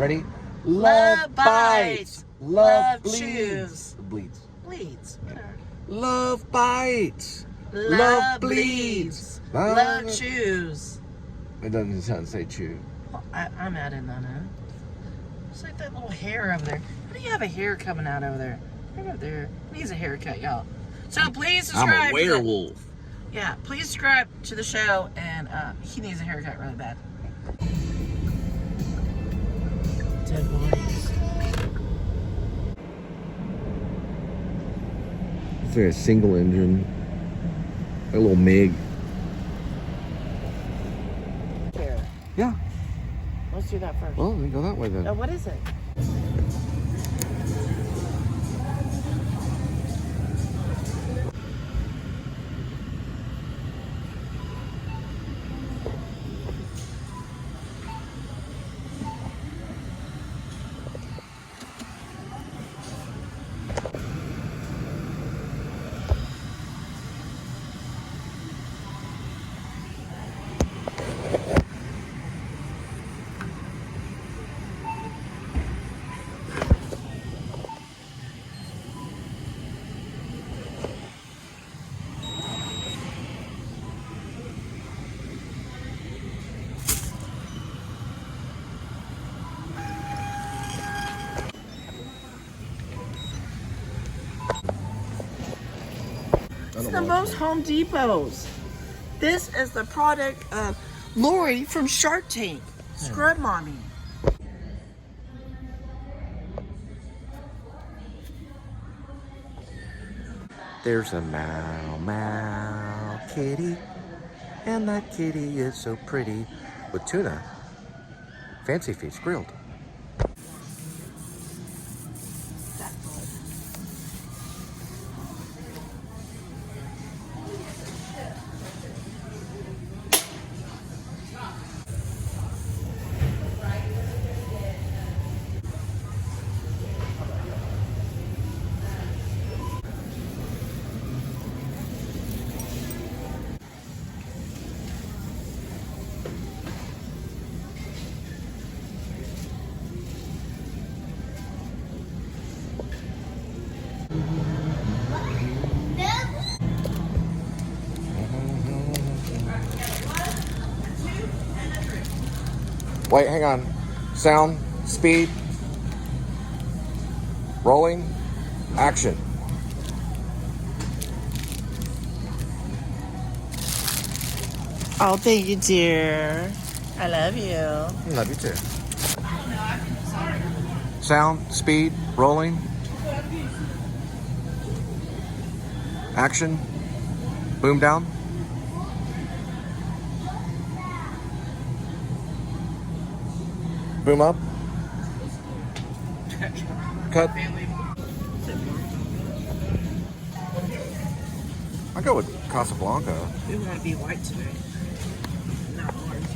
Ready? Love bites. Love bleeds. chews. Bleeds. Bleeds. Whatever. Love bites. Love bleeds. Love chews. chews. It doesn't sound say chew. Well, I'm adding that in. It's like that little hair over there. How do you have a hair coming out over there? Right up there. He needs a haircut, y'all. So please subscribe. I'm a werewolf. Yeah, please subscribe to the show, and he needs a haircut really bad. Dead bodies. Is there a single engine? A little MiG? Here. Yeah. Let's do that first. Well, let me go that way then. What is it? It's the most Home Depots. This is the product of Lori from Shark Tank. Scrub Mommy. There's a meow kitty, and that kitty is so pretty, with tuna, fancy feast grilled. Wait, hang on. Sound, speed, rolling, action. Oh, thank you, dear. I love you. Love you too. Sound, speed, rolling, action, boom down. Boom up. Cut. I go with Casablanca. We want to be white today. Not orange.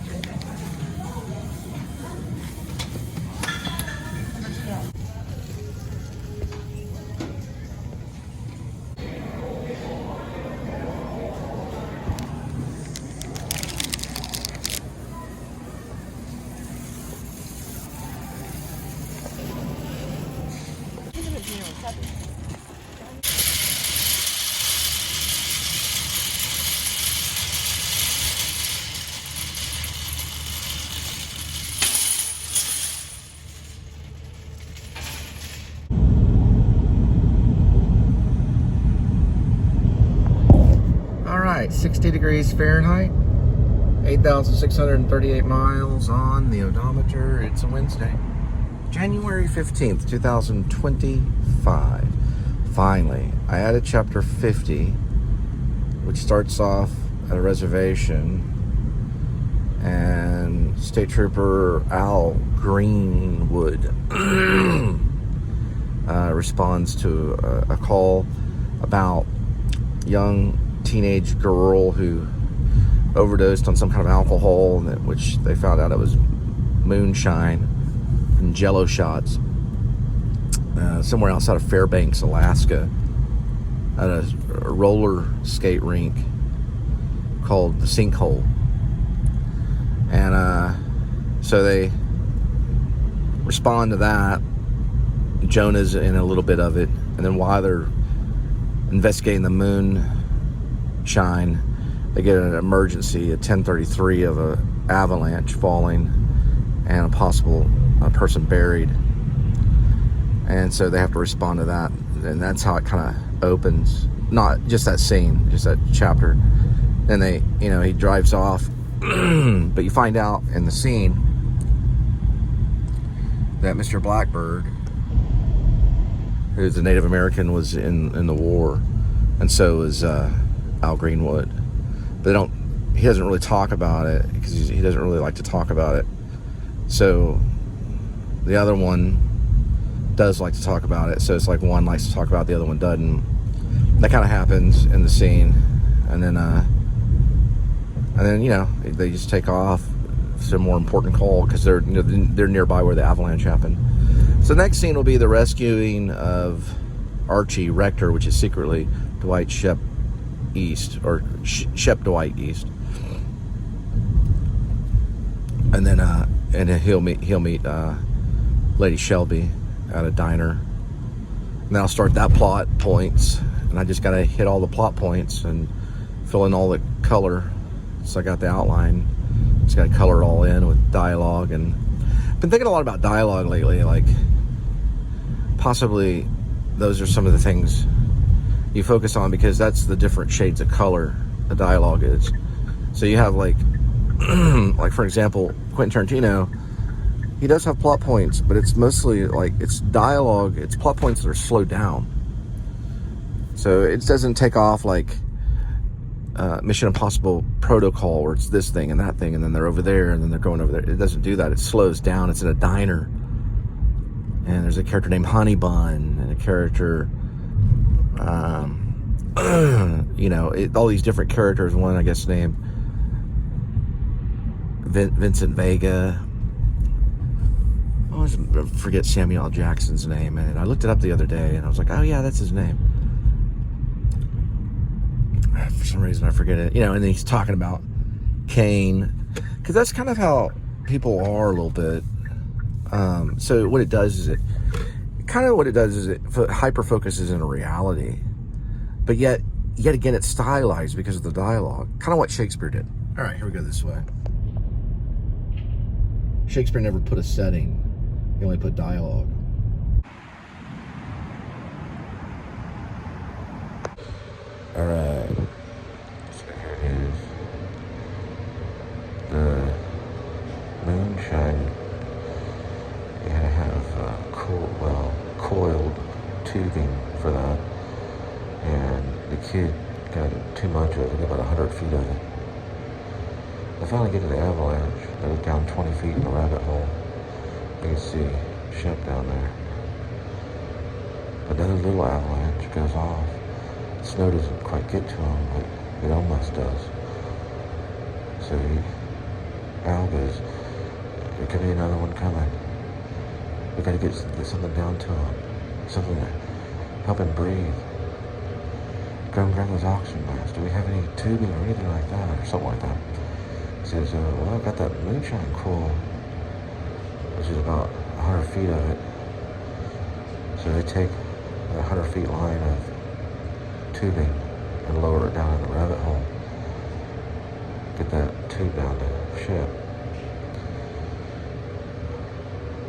All right, 60 degrees Fahrenheit, 8,638 miles on the odometer. It's a Wednesday, January 15th, 2025. Finally, I added chapter 50, which starts off at a reservation, and State Trooper Al Greenwood responds to a call about young teenage girl who overdosed on some kind of alcohol, which they found out it was moonshine and Jello shots, somewhere outside of Fairbanks, Alaska, at a roller skate rink called the Sinkhole. And so they respond to that. Jonah's in a little bit of it. And then while they're investigating the moonshine, they get an emergency at 10:33 of a avalanche falling and a possible person buried. And so they have to respond to that. And that's how it kind of opens. Not just that scene, just that chapter. Then they, he drives off. But you find out in the scene that Mr. Blackbird, who's a Native American, was in the war, and so is Al Greenwood. But he doesn't really talk about it because he doesn't really like to talk about it. So the other one does like to talk about it. So it's like one likes to talk about it, the other one doesn't. That kind of happens in the scene, and then they just take off. It's a more important call because they're nearby where the avalanche happened. So the next scene will be the rescuing of Archie Rector, which is secretly Dwight Shep East, or Shep Dwight East. And then he'll meet Lady Shelby at a diner. And then I'll start that plot points, and I just gotta hit all the plot points and fill in all the color. So I got the outline. Just gotta color it all in with dialogue, and I've been thinking a lot about dialogue lately. Like, possibly those are some of the things you focus on because that's the different shades of color the dialogue is. So you have like for example, Quentin Tarantino, he does have plot points, but it's mostly like it's dialogue, it's plot points that are slowed down. So it doesn't take off like Mission Impossible Protocol, where it's this thing and that thing, and then they're over there, and then they're going over there. It doesn't do that. It slows down. It's in a diner, and there's a character named Honey Bun, and a character, all these different characters. One, I guess, named Vincent Vega. I always forget Samuel L. Jackson's name, and I looked it up the other day, and I was like, oh yeah, that's his name. For some reason I forget it, and then he's talking about Kane, because that's kind of how people are a little bit. So what it does is it hyper focuses in a reality, but yet again it's stylized because of the dialogue, kind of what Shakespeare did. All right, here we go this way. Shakespeare never put a setting, he only put dialogue. All right, so here it is. The moonshine, you had to have coiled tubing for that, and the kid got too much of it, about 100 feet of it. I finally get to the avalanche. That was down 20 feet in the rabbit hole. You can see Shep down there. Another little avalanche goes off. Snow doesn't quite get to him, but it almost does. So Al goes, there could be another one coming. We gotta get something down to him. Something to help him breathe. Go and grab his oxygen mask. Do we have any tubing or anything like that? Or something like that. He says, well, I've got that moonshine coil, which is about 100 feet of it. So they take the 100 feet line of tubing and lower it down in the rabbit hole. Get that tube down to Shep.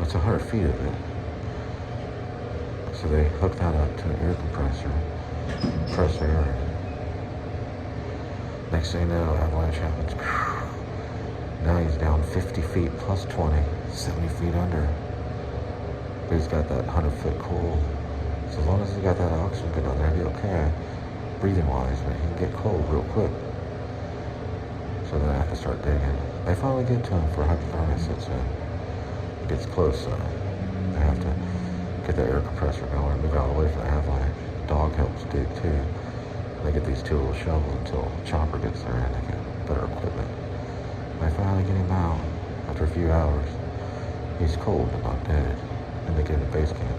It's 100 feet of it. So they hook that up to an air compressor. Press air. Next thing you know, avalanche happens. Now he's down 50 feet plus 20, 70 feet under. But he's got that 100-foot coil. So as long as he's got that oxygen good down there, he'll be okay, breathing wise, but he can get cold real quick. So then I have to start digging. They finally get to him for hypothermia sets in. It gets close, they have to get the air compressor going and move out of the way from the avalanche. The dog helps dig too. They get these two little shovels until Chopper gets there and they get better equipment. They finally get him out after a few hours. He's cold but not dead. And they get him to base camp.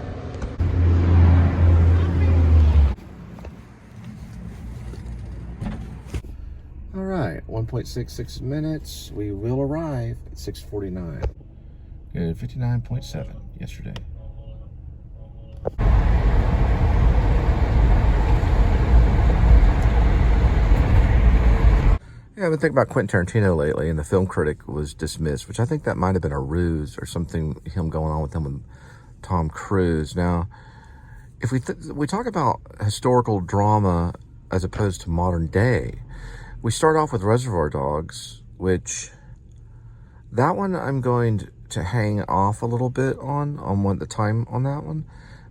All right, 1.66 minutes. We will arrive at 6:49. Good, 59.7. yesterday. Yeah, I've been thinking about Quentin Tarantino lately, and the film critic was dismissed, which I think that might have been a ruse or something, him going on with him with Tom Cruise. Now, if we talk about historical drama as opposed to modern day, we start off with Reservoir Dogs, which that one I'm going to hang off a little bit on the time on that one.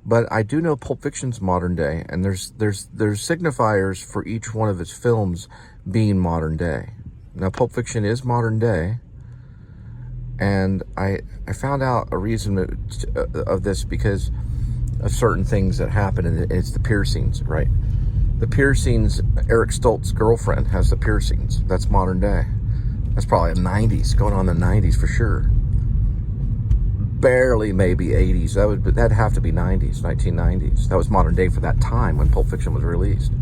But I do know Pulp Fiction's modern day, and there's signifiers for each one of his films being modern day. Now, Pulp Fiction is modern day, and I found out a reason of this because of certain things that happen, and it's the piercings, right? The piercings, Eric Stoltz's girlfriend has the piercings. That's modern day. That's probably the 90s, going on the 90s for sure. Barely maybe 80s. That'd have to be 90s, 1990s. That was modern day for that time when Pulp Fiction was released.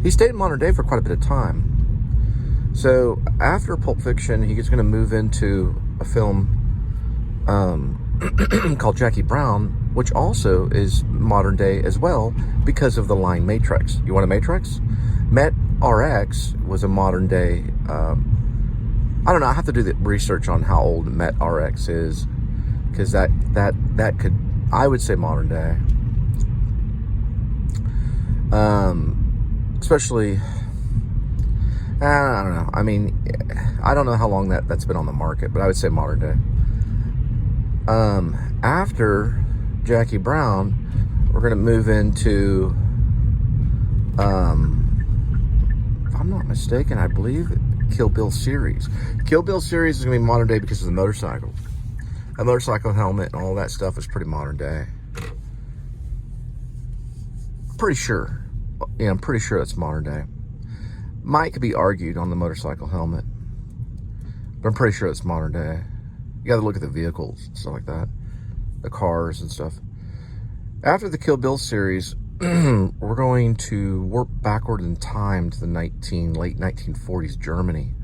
He stayed in modern day for quite a bit of time. So after Pulp Fiction, he's going to move into a film called Jackie Brown, which also is modern day as well because of the line Matrix. You want a Matrix? Met RX was a modern day. I don't know. I have to do the research on how old Met RX is, because that could, I would say, modern day. Especially, I don't know. I mean, I don't know how long that's been on the market, but I would say modern day. After Jackie Brown, we're going to move into, if I'm not mistaken, I believe Kill Bill series. Kill Bill series is going to be modern day because of the motorcycle. A motorcycle helmet and all that stuff is pretty modern day. Pretty sure. Yeah, I'm pretty sure that's modern day. Might be argued on the motorcycle helmet, but I'm pretty sure it's modern day. You got to look at the vehicles and stuff like that, the cars and stuff. After the Kill Bill series, we're going to warp backward in time to the late 1940s Germany.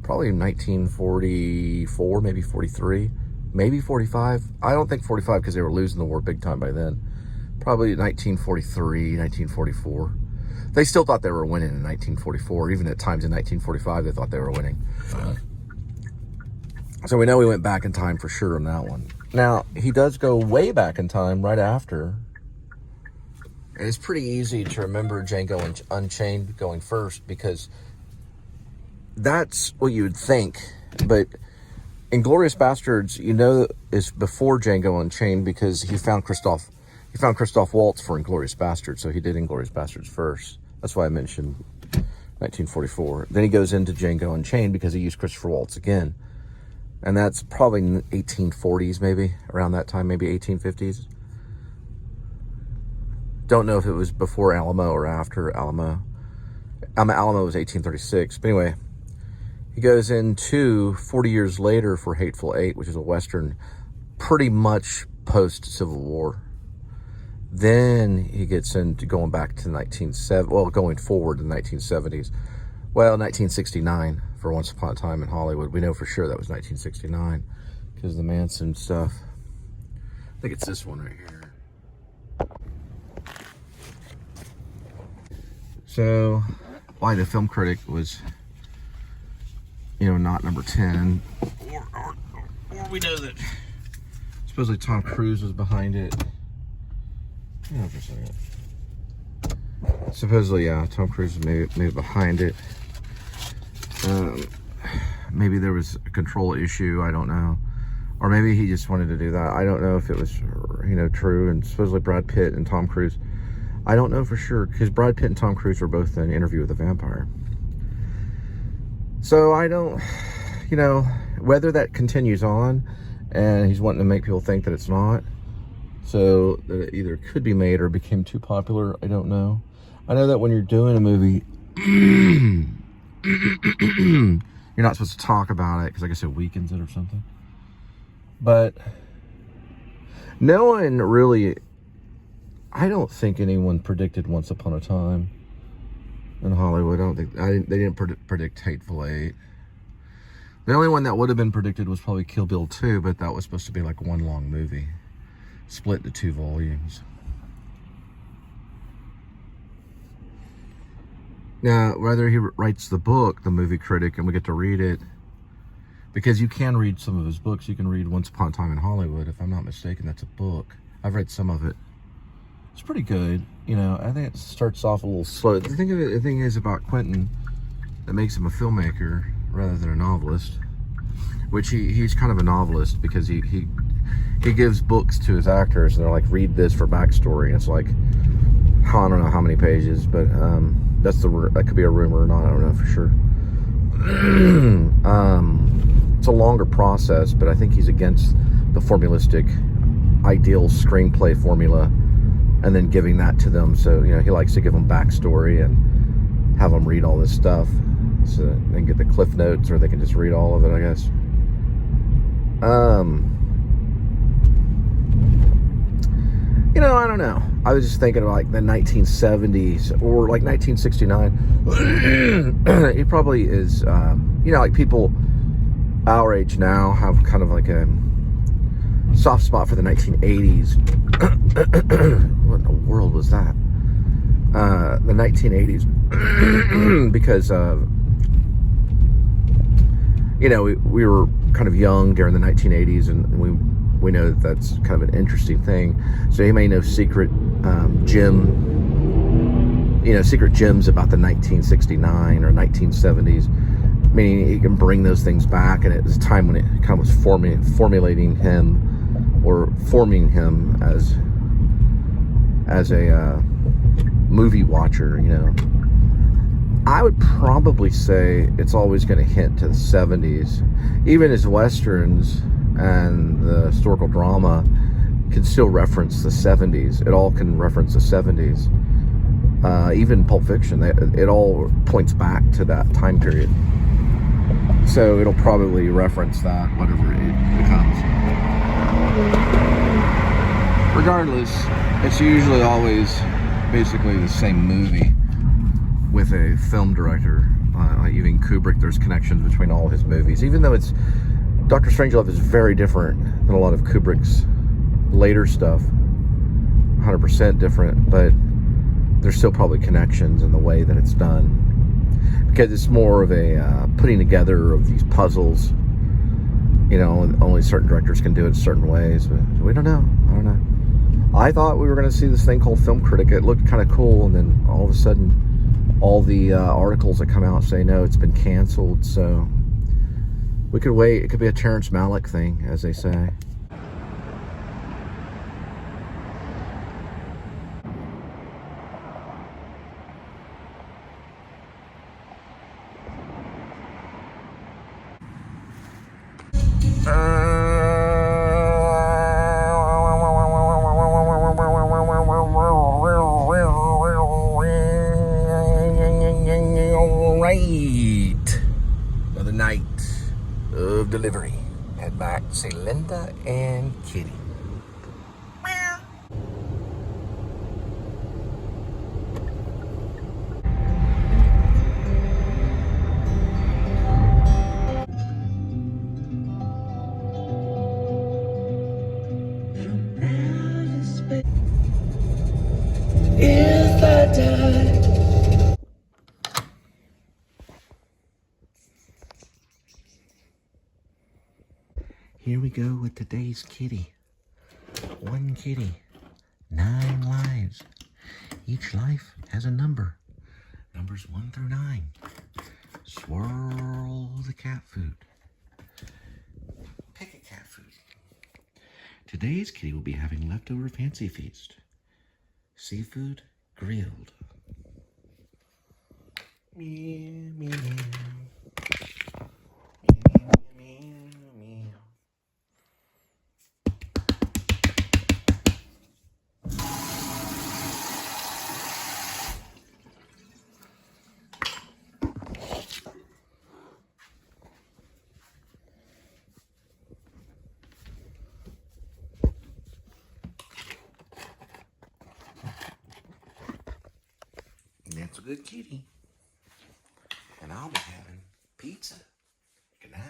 Probably 1944, maybe 43, maybe 45. I don't think 45 because they were losing the war big time by then. Probably 1943, 1944. They still thought they were winning in 1944. Even at times in 1945, they thought they were winning. So we know we went back in time for sure on that one. Now, he does go way back in time right after. It's pretty easy to remember Django Unchained going first because that's what you would think. But Inglourious Bastards, you know, is before Django Unchained because he found Christoph Waltz for Inglourious Bastards, so he did Inglourious Bastards first. That's why I mentioned 1944. Then he goes into Django Unchained because he used Christopher Waltz again. And that's probably 1840s, maybe, around that time, maybe 1850s. Don't know if it was before Alamo or after Alamo. Alamo was 1836. But anyway, he goes into 40 years later for Hateful Eight, which is a Western, pretty much post-Civil War. Then he gets into going back to going forward to the 1970s. Well, 1969 for Once Upon a Time in Hollywood. We know for sure that was 1969 because of the Manson stuff. I think it's this one right here. So, why the film critic was, not number 10. Or we know that supposedly Tom Cruise was behind it. Hang on for a second. Supposedly, yeah, Tom Cruise was maybe behind it. Maybe there was a control issue, I don't know. Or maybe he just wanted to do that. I don't know if it was, true. And supposedly Brad Pitt and Tom Cruise. I don't know for sure, because Brad Pitt and Tom Cruise were both in Interview with a Vampire. So I don't, whether that continues on and he's wanting to make people think that it's not, so that it either could be made or became too popular, I don't know. I know that when you're doing a movie, you're not supposed to talk about it because I guess it weakens it or something. But no one really, I don't think anyone predicted Once Upon a Time in Hollywood. They didn't predict Hateful Eight. The only one that would have been predicted was probably Kill Bill 2, but that was supposed to be like one long movie. split into 2 volumes. Now, whether he writes the book, The Movie Critic, and we get to read it, because you can read some of his books. You can read Once Upon a Time in Hollywood, if I'm not mistaken. That's a book. I've read some of it. It's pretty good. You know, I think it starts off a little slow. The thing is about Quentin that makes him a filmmaker rather than a novelist, which he's kind of a novelist, because he gives books to his actors and they're like, read this for backstory. And it's like, I don't know how many pages, but that could be a rumor or not. I don't know for sure. It's a longer process, but I think he's against the formalistic ideal screenplay formula and then giving that to them. So, you know, he likes to give them backstory and have them read all this stuff so they can get the cliff notes, or they can just read all of it, I guess. You know, I don't know. I was just thinking about like the 1970s or like 1969. He probably is, you know, like people our age now have kind of like a soft spot for the 1980s. What in the world was that? The 1980s. Because, you know, we were kind of young during the 1980s, and we know that that's kind of an interesting thing. So he may know secret secret gems about the 1969 or 1970s, meaning he can bring those things back. And it was a time when it kind of was formulating him, or forming him as a movie watcher, you know. I would probably say it's always going to hint to the 70s. Even his westerns and the historical drama can still reference the 70s. It all can reference the 70s. Even Pulp Fiction, it all points back to that time period. So it'll probably reference that, whatever it becomes. Regardless, it's usually always basically the same movie with a film director. Even Kubrick, there's connections between all his movies. Even though Dr. Strangelove is very different than a lot of Kubrick's later stuff. 100% different, but there's still probably connections in the way that it's done. Because it's more of a putting together of these puzzles. You know, only certain directors can do it certain ways, but we don't know. I don't know. I thought we were going to see this thing called Film Critic. It looked kind of cool, and then all of a sudden, all the articles that come out say, no, it's been canceled. So we could wait. It could be a Terrence Malick thing, as they say. Another night of delivery at Max, Linda, and Kitty. If I die. Here we go with today's kitty. One kitty, 9 lives. Each life has a number. Numbers 1 through 9. Swirl the cat food. Pick a cat food. Today's kitty will be having leftover fancy feast. Seafood grilled. Meow, meow, meow. That's a good kitty. And I'll be having pizza. Good night.